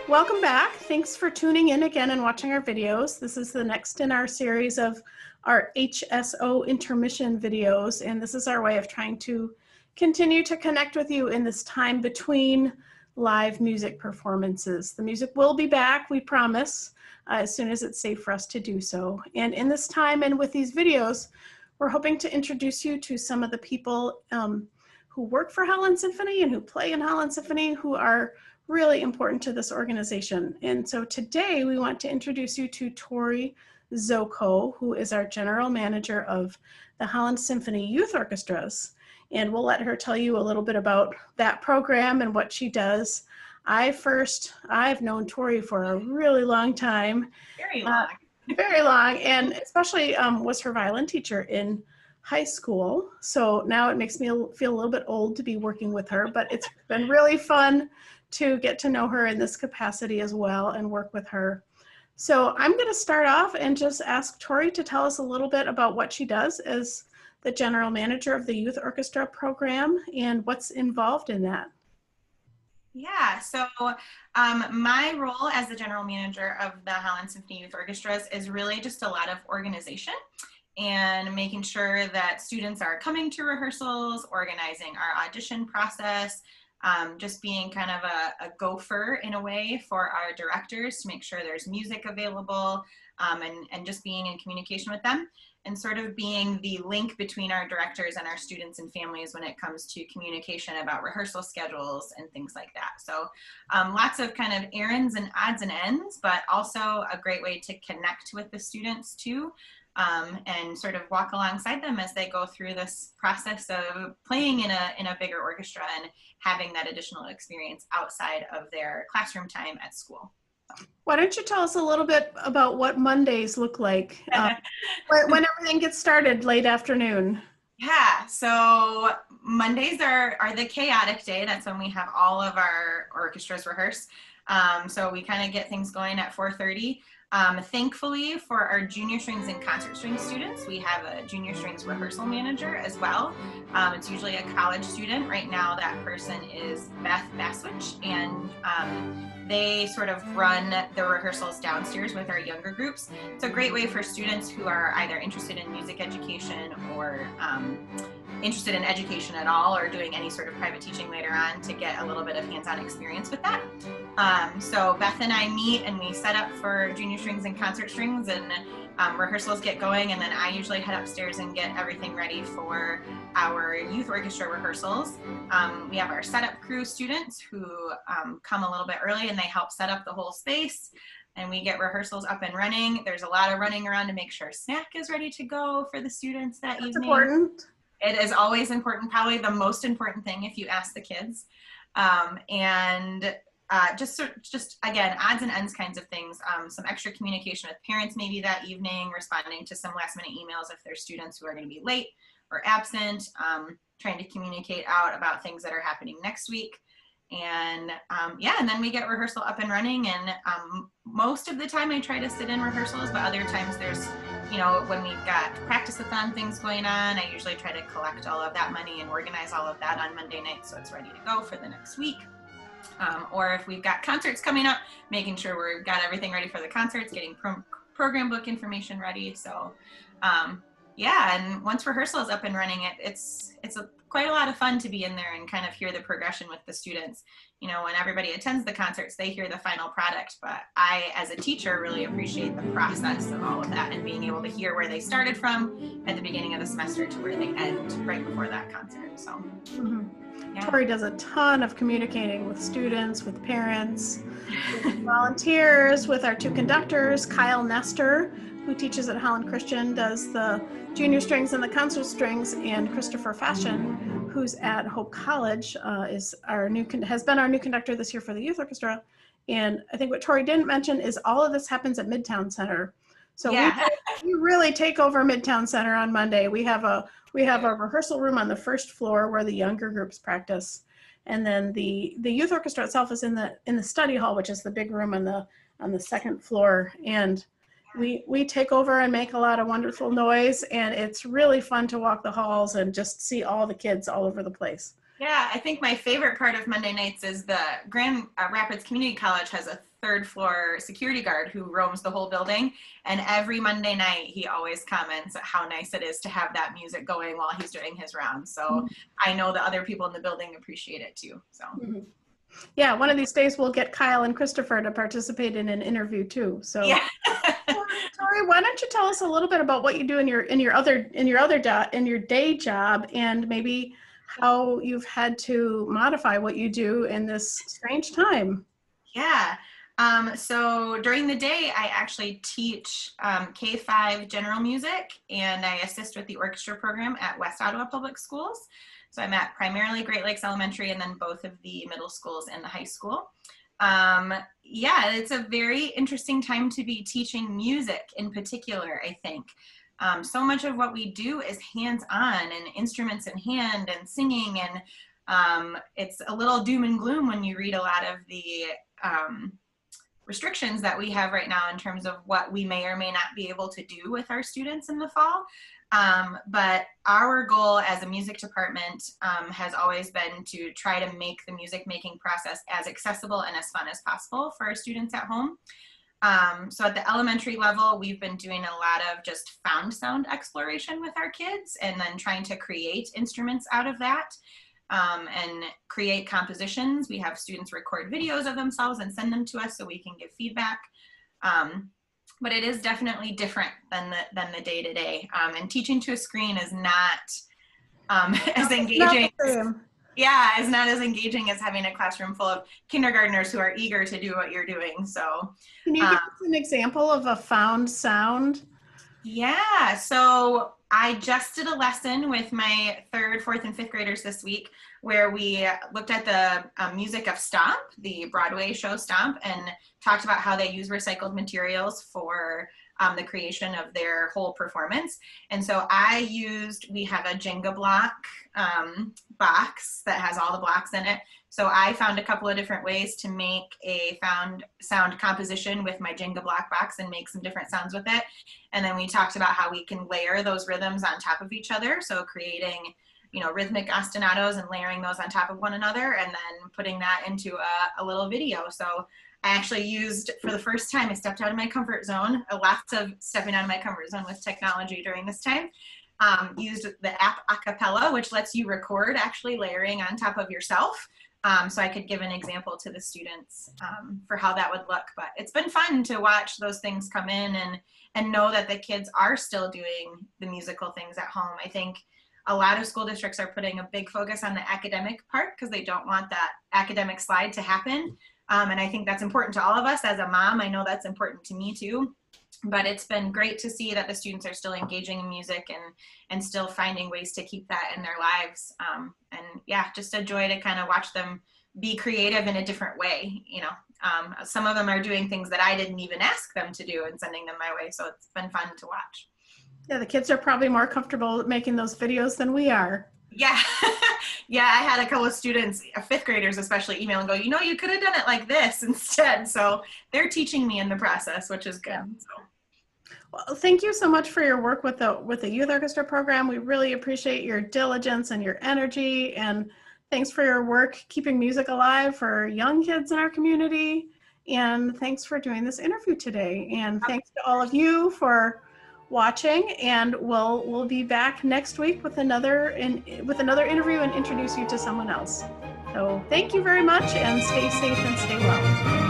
Welcome back. Thanks for tuning in again and watching our videos. This is the next in our series of our HSO intermission videos, and this is our way of trying to continue to connect with you in this time between live music performances. The music will be back, we promise, as soon as it's safe for us to do so. And in this time and with these videos, we're hoping to introduce you to some of the people who work for Holland Symphony and who play in Holland Symphony who are really important to this organization. And so today we want to introduce you to Tori Zokoe, who is our general manager of the Holland Symphony Youth Orchestras. And we'll let her tell you a little bit about that program and what she does. I've known Tori for a really long time. Very long. Very long, and especially was her violin teacher in high school. So now it makes me feel a little bit old to be working with her, but it's been really fun to get to know her in this capacity as well and work with her. So I'm going to start off and just ask Tori to tell us a little bit about what she does as the general manager of the Youth Orchestra program and what's involved in that. Yeah, so my role as the general manager of the Holland Symphony Youth Orchestras is really just a lot of organization and making sure that students are coming to rehearsals, organizing our audition process, just being kind of a gopher in a way for our directors to make sure there's music available, and just being in communication with them and sort of being the link between our directors and our students and families when it comes to communication about rehearsal schedules and things like that. So lots of kind of errands and odds and ends, but also a great way to connect with the students too. And sort of walk alongside them as they go through this process of playing in a bigger orchestra and having that additional experience outside of their classroom time at school. Why don't you tell us a little bit about what Mondays look like when everything gets started late afternoon? Yeah, so Mondays are the chaotic day. That's when we have all of our orchestras rehearse. So we kind of get things going at 4:30. Thankfully for our junior strings and concert strings students, we have a junior strings rehearsal manager as well. It's usually a college student. Right now that person is Beth Baswich, and they sort of run the rehearsals downstairs with our younger groups. It's a great way for students who are either interested in music education or interested in education at all or doing any sort of private teaching later on to get a little bit of hands-on experience with that. So Beth and I meet and we set up for junior strings and concert strings, and rehearsals get going, and then I usually head upstairs and get everything ready for our youth orchestra rehearsals. We have our setup crew students who come a little bit early and they help set up the whole space, and we get rehearsals up and running. There's a lot of running around to make sure snack is ready to go for the students that evening. Important. It is always important, probably the most important thing if you ask the kids. Just again, odds and ends kinds of things. Some extra communication with parents maybe that evening, responding to some last minute emails if there's students who are going to be late or absent, trying to communicate out about things that are happening next week. And yeah, and then we get rehearsal up and running, and most of the time I try to sit in rehearsals, but other times there's, when we've got practice-a-thon things going on, I usually try to collect all of that money and organize all of that on Monday night so it's ready to go for the next week. Or if we've got concerts coming up, making sure we've got everything ready for the concerts, getting program book information ready. So yeah, and once rehearsal is up and running, it's quite a lot of fun to be in there and kind of hear the progression with the students. When everybody attends the concerts, they hear the final product, but I, as a teacher, really appreciate the process of all of that and being able to hear where they started from at the beginning of the semester to where they end right before that concert. So. Yeah. Tori does a ton of communicating with students, with parents, with volunteers, with our two conductors. Kyle Nestor, who teaches at Holland Christian, does the junior strings and the concert strings, and Christopher Fashion, who's at Hope College, has been our new conductor this year for the youth orchestra. And I think what Tori didn't mention is all of this happens at Midtown Center. So yeah. we really take over Midtown Center on Monday. We have a rehearsal room on the first floor where the younger groups practice, and then the youth orchestra itself is in the study hall, which is the big room on the second floor. And we take over and make a lot of wonderful noise, and it's really fun to walk the halls and just see all the kids all over the place. Yeah, I think my favorite part of Monday nights is the Grand Rapids Community College has a third floor security guard who roams the whole building. And every Monday night, he always comments how nice it is to have that music going while he's doing his rounds. So I know that other people in the building appreciate it too. So. Yeah, one of these days we'll get Kyle and Christopher to participate in an interview too. So, yeah. Tori, why don't you tell us a little bit about what you do in your day job, and maybe how you've had to modify what you do in this strange time? Yeah. So during the day, I actually teach K-5 general music, and I assist with the orchestra program at West Ottawa Public Schools. So I'm at primarily Great Lakes Elementary and then both of the middle schools and the high school. Yeah, it's a very interesting time to be teaching music in particular, I think. So much of what we do is hands-on and instruments in hand and singing, and it's a little doom and gloom when you read a lot of the restrictions that we have right now in terms of what we may or may not be able to do with our students in the fall. But our goal as a music department has always been to try to make the music making process as accessible and as fun as possible for our students at home. So at the elementary level, we've been doing a lot of just found sound exploration with our kids and then trying to create instruments out of that. And create compositions. We have students record videos of themselves and send them to us so we can give feedback. But it is definitely different than the day-to-day. And teaching to a screen is not as engaging. Yeah, is not as engaging as having a classroom full of kindergartners who are eager to do what you're doing. So, can you give us an example of a found sound? Yeah, so I just did a lesson with my 3rd, 4th, and 5th graders this week where we looked at the music of Stomp, the Broadway show Stomp, and talked about how they use recycled materials for the creation of their whole performance. And so we have a Jenga block box that has all the blocks in it. So I found a couple of different ways to make a found sound composition with my Jenga block box and make some different sounds with it. And then we talked about how we can layer those rhythms on top of each other. So creating, rhythmic ostinatos and layering those on top of one another and then putting that into a little video. So I actually used, for the first time, I stepped out of my comfort zone, lots of stepping out of my comfort zone with technology during this time. Used the app Acapella, which lets you record actually layering on top of yourself. So I could give an example to the students for how that would look. But it's been fun to watch those things come in and know that the kids are still doing the musical things at home. I think a lot of school districts are putting a big focus on the academic part because they don't want that academic slide to happen. And I think that's important to all of us. As a mom, I know that's important to me too. But it's been great to see that the students are still engaging in music and still finding ways to keep that in their lives. And yeah, just a joy to kind of watch them be creative in a different way. Some of them are doing things that I didn't even ask them to do and sending them my way. So it's been fun to watch. Yeah, the kids are probably more comfortable making those videos than we are. Yeah. Yeah, I had a couple of students, 5th graders especially, email and go, you could have done it like this instead. So they're teaching me in the process, which is good. Yeah. So. Well, thank you so much for your work with the youth orchestra program. We really appreciate your diligence and your energy, and thanks for your work keeping music alive for young kids in our community. And thanks for doing this interview today. And thanks to all of you for watching, and we'll be back next week with another interview and introduce you to someone else. So thank you very much, and stay safe and stay well.